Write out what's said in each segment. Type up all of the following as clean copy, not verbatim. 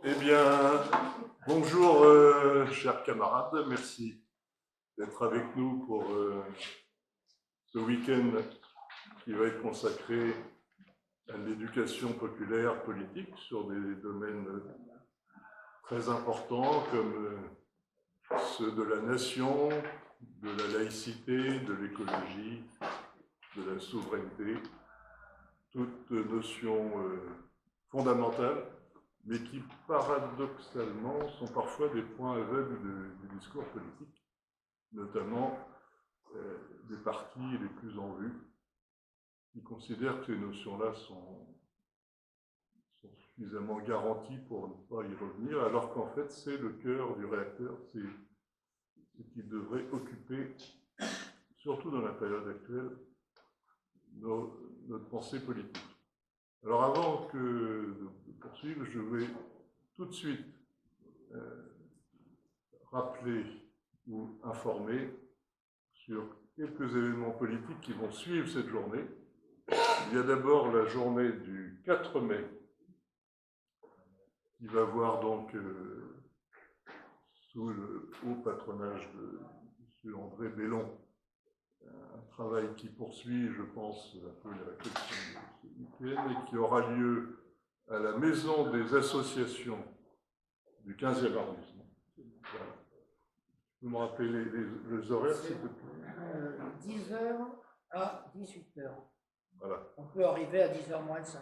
Eh bien, bonjour chers camarades, merci d'être avec nous pour ce week-end qui va être consacré à l'éducation populaire politique sur des domaines très importants comme ceux de la nation, de la laïcité, de l'écologie, de la souveraineté, toutes notions fondamentales, mais qui paradoxalement sont parfois des points aveugles du discours politique, notamment des partis les plus en vue, qui considèrent que ces notions-là sont suffisamment garanties pour ne pas y revenir, alors qu'en fait c'est le cœur du réacteur, c'est ce qui devrait occuper, surtout dans la période actuelle, notre pensée politique. Alors avant de poursuivre, je vais tout de suite rappeler ou informer sur quelques événements politiques qui vont suivre cette journée. Il y a d'abord la journée du 4 mai, qui va voir donc, sous le haut patronage de M. André Bellon, un travail qui poursuit, je pense, un peu la réflexion de ce week-end et qui aura lieu à la Maison des associations du 15e arrondissement. Voilà. Vous me rappelez les horaires, s'il te plaît? 10h à 18h. Voilà. On peut arriver à 10h moins 5.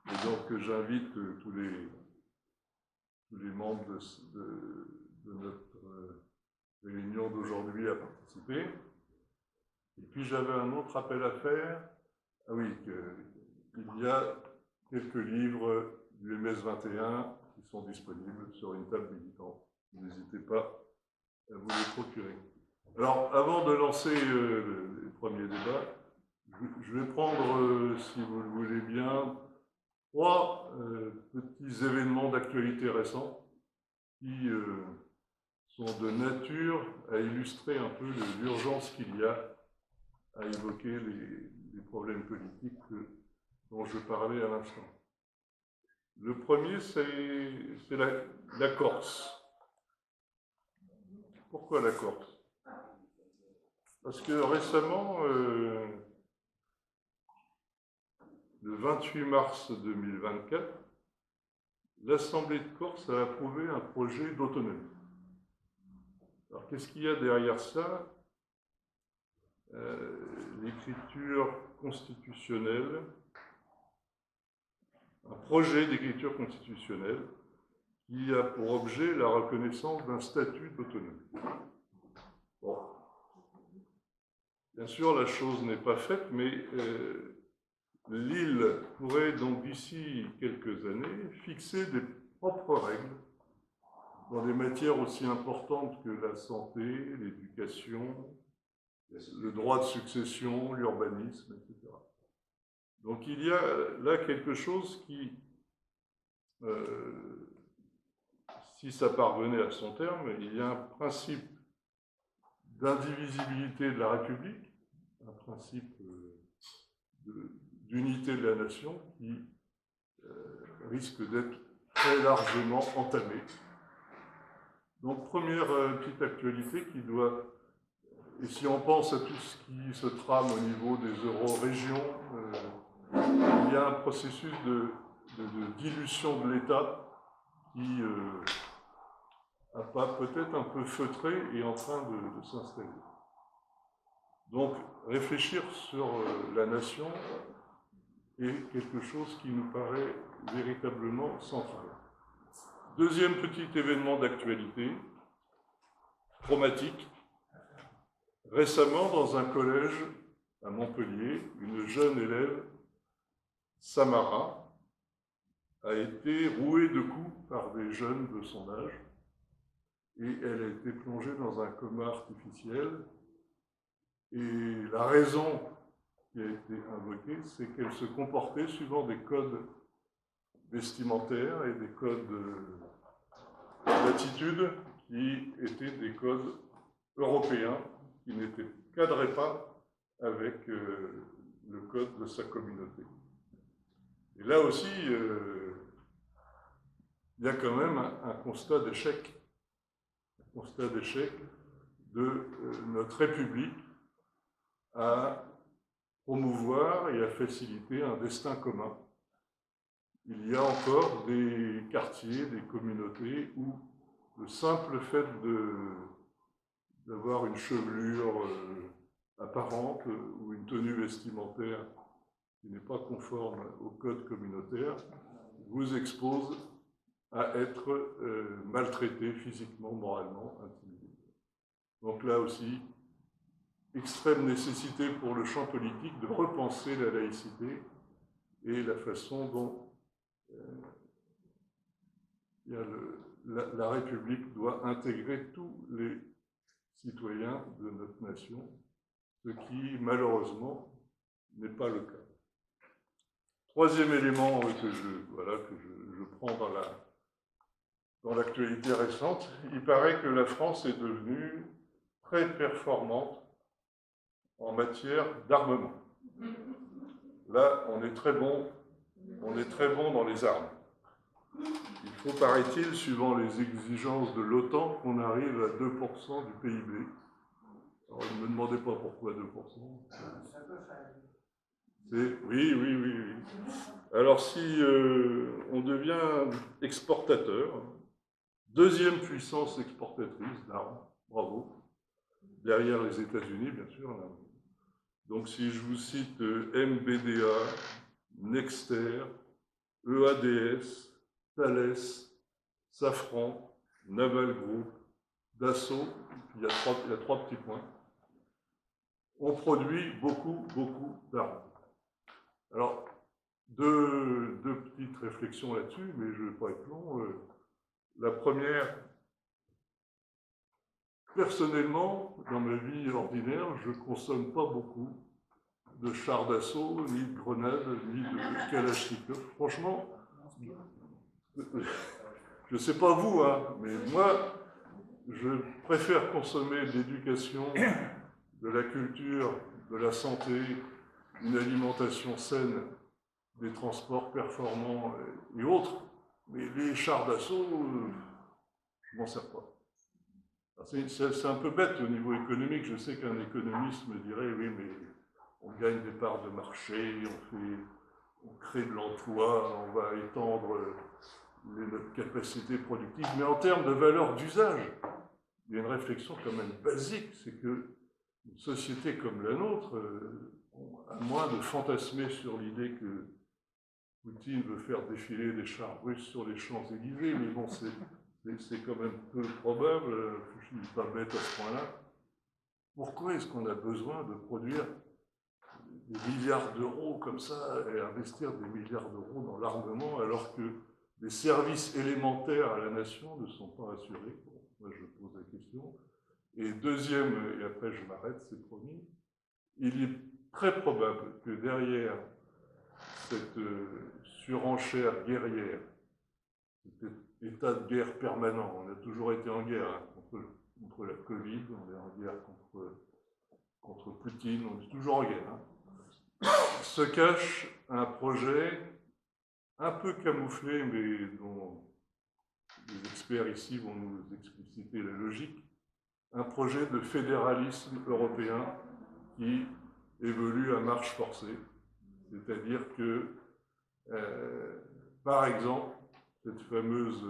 Et donc j'invite tous les membres de notre réunion d'aujourd'hui à participer. Et puis j'avais un autre appel à faire. Ah oui, il y a quelques livres du MS-21 qui sont disponibles sur une table militante. N'hésitez pas à vous les procurer. Alors, avant de lancer le premier débat, je vais prendre, si vous le voulez bien, trois petits événements d'actualité récents qui sont de nature à illustrer un peu l'urgence qu'il y a à évoquer les problèmes politiques dont je parlais à l'instant. Le premier, c'est la Corse. Pourquoi la Corse? Parce que récemment, le 28 mars 2024, l'Assemblée de Corse a approuvé un projet d'autonomie. Alors, qu'est-ce qu'il y a derrière ça? L'écriture constitutionnelle, un projet d'écriture constitutionnelle qui a pour objet la reconnaissance d'un statut d'autonomie. Bon. Bien sûr, la chose n'est pas faite, mais l'île pourrait donc d'ici quelques années fixer des propres règles dans des matières aussi importantes que la santé, l'éducation, le droit de succession, l'urbanisme, etc. Donc il y a là quelque chose qui, si ça parvenait à son terme, il y a un principe d'indivisibilité de la République, un principe d'unité de la nation qui risque d'être très largement entamé. Donc première petite actualité qui doit, et si on pense à tout ce qui se trame au niveau des euro-régions, il y a un processus de dilution de l'État qui, à pas peut-être un peu feutré, est en train de s'installer. Donc réfléchir sur la nation est quelque chose qui nous paraît véritablement central. Deuxième petit événement d'actualité, traumatique. Récemment, dans un collège à Montpellier, une jeune élève, Samara, a été rouée de coups par des jeunes de son âge et elle a été plongée dans un coma artificiel. Et la raison qui a été invoquée, c'est qu'elle se comportait suivant des codes vestimentaires et des codes d'attitude qui étaient des codes européens qui ne cadraient pas avec le code de sa communauté. Et là aussi, il y a quand même un constat d'échec. Un constat d'échec de notre République à promouvoir et à faciliter un destin commun. Il y a encore des quartiers, des communautés où le simple fait d'avoir une chevelure apparente ou une tenue vestimentaire qui n'est pas conforme au code communautaire vous expose à être maltraité physiquement, moralement, intimidé. Donc là aussi, extrême nécessité pour le champ politique de repenser la laïcité et la façon dont la République doit intégrer tous les citoyens de notre nation, ce qui, malheureusement, n'est pas le cas. Troisième élément que je prends dans l'actualité récente, il paraît que la France est devenue très performante en matière d'armement. Là, on est très bon dans les armes. Il faut, paraît-il, suivant les exigences de l'OTAN, qu'on arrive à 2% du PIB. Alors, ne me demandez pas pourquoi 2%. Oui. Alors, si on devient exportateur, deuxième puissance exportatrice d'armes, bravo, derrière les États-Unis, bien sûr. Là. Donc, si je vous cite MBDA, Nexter, EADS, Thales, Safran, Naval Group, Dassault, il y a trois petits points. On produit beaucoup d'armes. Alors, deux petites réflexions là-dessus, mais je ne vais pas être long. La première, personnellement, dans ma vie ordinaire, je ne consomme pas beaucoup de chars d'assaut, ni de grenades, ni de kalachnikov. Franchement, je ne sais pas vous, hein, mais moi, je préfère consommer de l'éducation, de la culture, de la santé, une alimentation saine, des transports performants et autres. Mais les chars d'assaut, je ne m'en sers pas. C'est un peu bête au niveau économique. Je sais qu'un économiste me dirait, oui, mais on gagne des parts de marché, on crée de l'emploi, on va étendre notre capacité productive. Mais en termes de valeur d'usage, il y a une réflexion quand même basique, c'est que une société comme la nôtre, à moins de fantasmer sur l'idée que Poutine veut faire défiler des chars russes sur les Champs-Élysées, mais bon, c'est quand même peu probable, je ne suis pas bête à ce point-là. Pourquoi est-ce qu'on a besoin de produire des milliards d'euros comme ça et investir des milliards d'euros dans l'armement alors que les services élémentaires à la nation ne sont pas assurés? Bon, moi je pose la question. Et deuxième, et après je m'arrête, c'est promis, il est très probable que derrière cette surenchère guerrière, cet état de guerre permanent, on a toujours été en guerre contre la Covid, on est en guerre contre Poutine, on est toujours en guerre, se cache un projet un peu camouflé, mais dont les experts ici vont nous expliciter la logique, un projet de fédéralisme européen qui évolue à marche forcée. C'est-à-dire que, par exemple, cette fameuse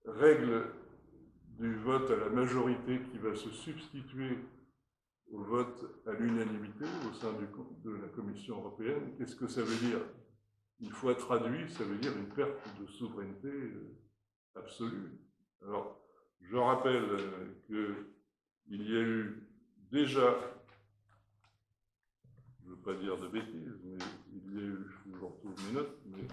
règle du vote à la majorité qui va se substituer au vote à l'unanimité au sein de la Commission européenne, qu'est-ce que ça veut dire? Une fois traduit, ça veut dire une perte de souveraineté absolue. Alors, je rappelle qu'il y a eu déjà, je ne veux pas dire de bêtises, mais il y a eu, je vous retrouve mes notes, mais